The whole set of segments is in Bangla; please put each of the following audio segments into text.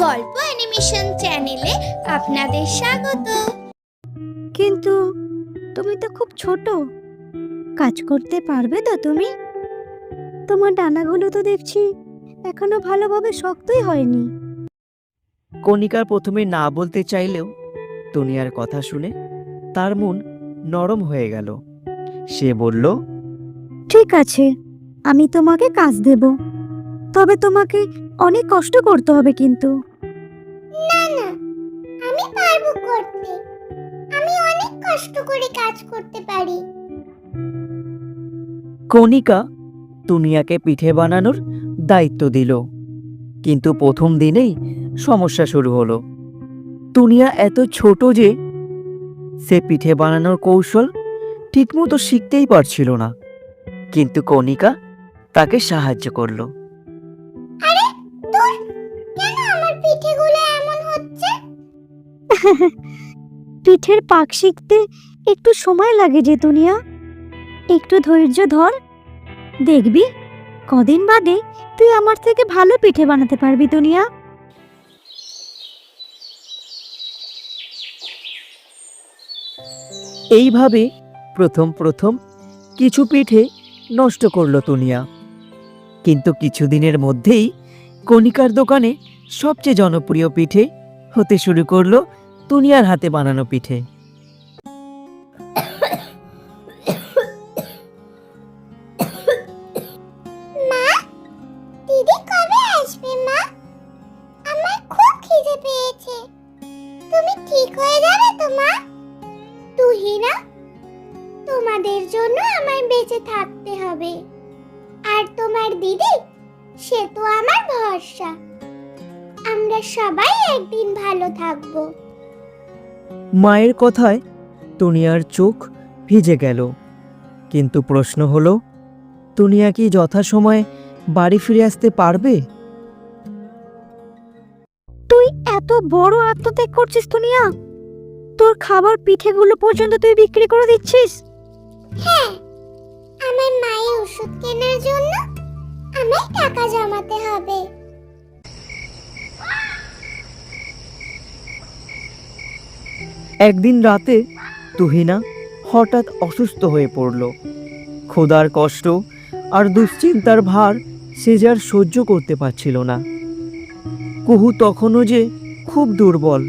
গল্প অ্যানিমেশন চ্যানেলে আপনাদের স্বাগত। কিন্তু তুমি তো খুব ছোট, কাজ করতে পারবে তো তুমি? তোমার ডানাগুলো তো দেখছি এখনো ভালোভাবে শক্তই হয়নি। কণিকা প্রথমে না বলতে চাইলেও দুনিয়ার কথা শুনে তার মন নরম হয়ে গেল। সে বলল, ঠিক আছে, আমি তোমাকে কাজ দেব, তবে তোমাকে অনেক কষ্ট করতে হবে কিন্তু। না না, আমি পারবো করতে। আমি অনেক কষ্ট করে কাজ করতে পারি। কণিকা দুনিয়াকে পিঠে বানানোর দায়িত্ব দিল। কিন্তু প্রথম দিনেই সমস্যা শুরু হলো। দুনিয়া এত ছোট যে সে পিঠে বানানোর কৌশল ঠিকমতো শিখতেই পারছিল না। কিন্তু কণিকা তাকে সাহায্য করলো। আরে দূর, কেন আমার পিঠেগুলো এমন হচ্ছে? পিঠের পাক শিখতে একটু সময় লাগে যে দুনিয়া, একটু ধৈর্য ধর, দেখবি কদিন বাদে তুই আমার থেকে ভালো পিঠে বানাতে পারবি দুনিয়া। এইভাবে প্রথম প্রথম কিছু পিঠে নষ্ট করলো দুনিয়া। কিন্তু কিছুদিনের মধ্যেই কণিকার দোকানে সবচেয়ে জনপ্রিয় পিঠে হতে শুরু করলো দুনিয়ার হাতে বানানো পিঠে। মা, দিদি কবে আসবে? মা, আমার খুব খিদে পেয়েছে। তুমি ঠিক হয়ে যাবে তো মা? তুহিনা, তোমাদের জন্য আমায় বেঁচে থাকতে হবে। আর তোমার দিদি, সে তো আমার ভরসা। আমরা সবাই একদিন ভালো থাকবো। মায়ের কথায় দুনিয়ার চোখ ভিজে গেল। কিন্তু প্রশ্ন হলো, দুনিয়া কি যথাসময়ে বাড়ি ফিরে আসতে পারবে? তুই এত বড় আত্মত্যাগ করছিস দুনিয়া? তোর খাবার পিঠেগুলো পর্যন্ত তুই বিক্রি করে দিচ্ছিস? হ্যাঁ, আমার মায়ের ওষুধ কেনার জন্য আমায় টাকা জমাতে হবে। একদিন রাতে তুহিনা হঠাৎ অসুস্থ হয়ে পড়ল। ক্ষুধার কষ্ট আর দুশ্চিন্তার ভার সে যে আর সহ্য করতে পারছিল না। কুহু তখনও যে খুব দুর্বল।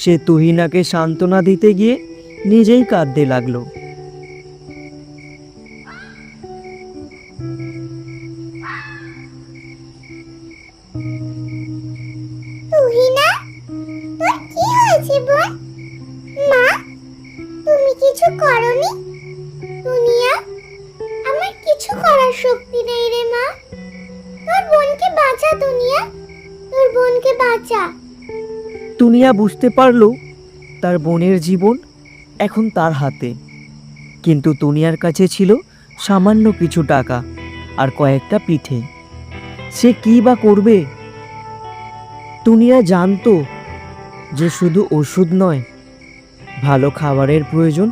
সে তুহিনাকে সান্ত্বনা দিতে গিয়ে নিজেই কাঁদতে লাগলো। তুহিনা, তোর কি হয়েছে বোন? মা, তুমি কিছু করনি? দুনিয়া, আমার কিছু করার শক্তি নেই রে মা। তোর বোনকে বাঁচা দুনিয়া, তোর বোনকে বাঁচা। দুনিয়া বুঝতে পারল তার বোনের জীবন এখন তার হাতে। কিন্তু দুনিয়ার কাছে ছিল সামান্য কিছু টাকা আর কয়েকটা পিঠে। সে কি বা করবে? দুনিয়া জানতো যে শুধু ওষুধ নয়, ভালো খাবারের প্রয়োজন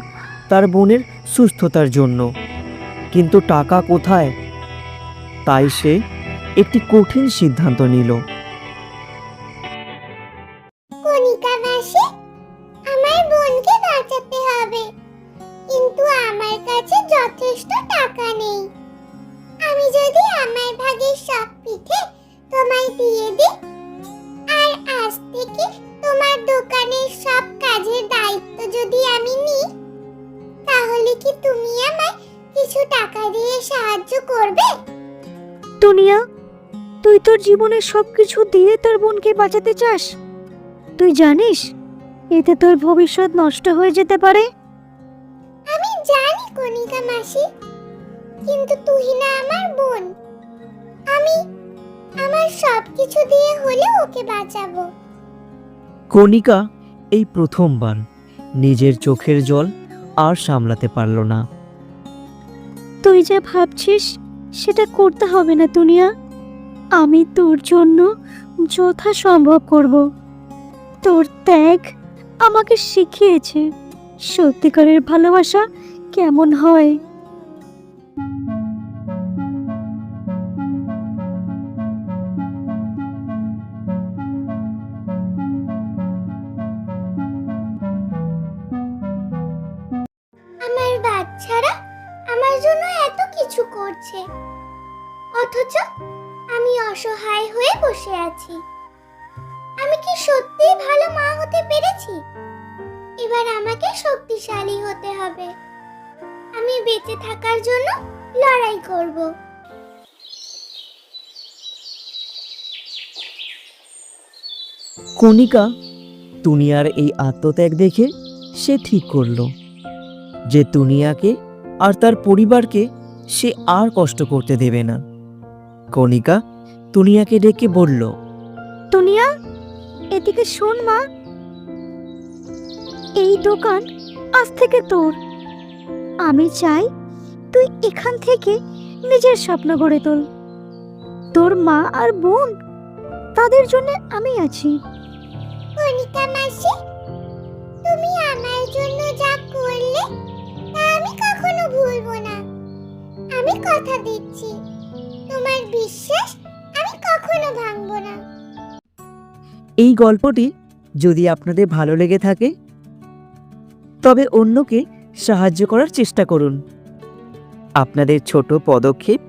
তার বোনের সুস্থতার জন্য। কিন্তু টাকা কোথায়? তাই সে একটি কঠিন সিদ্ধান্ত নিল। কণিকা মাসি, আমার বোনকে বাঁচাতে হবে, কিন্তু আমার কাছে যথেষ্ট টাকা নেই। আমি যদি আমার ভাগের সব পিঠে তোমায় দিয়ে দিই, আর আজ থেকে তোমার দোকানের সব কাজের দায়িত্ব যদি আমি নিই, তাহলে কি তুমি আমায় কিছু টাকা দিয়ে সাহায্য করবে? দুনিয়া, তুই তোর জীবনের সবকিছু দিয়ে তোর বোনকে বাঁচাতে চাস? তুই জানিস এতে তোর ভবিষ্যৎ নষ্ট হয়ে যেতে পারে। আমি জানি কণিকা মাসি, কিন্তু তুহিনা আমার বোন। আমি আমার সবকিছু দিয়ে হলেও ওকে বাঁচাবো। কণিকা এই প্রথমবার নিজের চোখের জল আর সামলাতে পারল না। তুই যা ভাবছিস সেটা করতে হবে না দুনিয়া। আমি তোর জন্য যথাসম্ভব করব। তোর ত্যাগ আমাকে শিখিয়েছে সত্যিকারের ভালোবাসা কেমন হয়। ছাড়া আমার জন্য এত কিছু করছে, অথচ আমি অসহায় হয়ে বসে আছি। আমি কি সত্যিই ভালো মা হতে পেরেছি? এবার আমাকে শক্তিশালী হতে হবে। আমি বেঁচে থাকার জন্য লড়াই করব। কণিকা দুনিয়ার এই আত্মত্যাগ দেখে সে ঠিক করলো যে দুনিয়াকে আর তার পরিবারকে সে আর কষ্ট করতে দেবে না। কণিকা দুনিয়াকে ডেকে বলল, দুনিয়া, এদিকে শোন মা, এই দোকান আজ থেকে তোর। আমি চাই তুই এখান থেকে নিজের স্বপ্ন গড়ে তোল। তোর মা আর বোন, তাদের জন্য আমি আছি। কণিকা মাসি, তুমি আমার জন্য যা করলে তা আমি কখনো ভুলবো না। আমি কথা দিচ্ছি, তোমার বিশ্বাস আমি কখনো ভাঙবো না। এই গল্পটি যদি আপনাদের ভালো লেগে থাকে তবে অন্যকে সাহায্য করার চেষ্টা করুন। আপনাদের ছোট পদক্ষেপ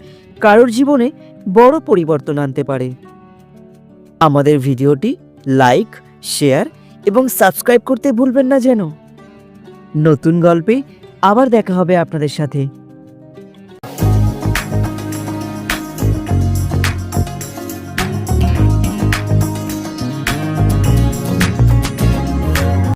কারোর জীবনে বড় পরিবর্তন আনতে পারে। আমাদের ভিডিওটি লাইক, শেয়ার এবং সাবস্ক্রাইব করতে ভুলবেন না যেন। নতুন গল্পে আবার দেখা হবে আপনাদের সাথে।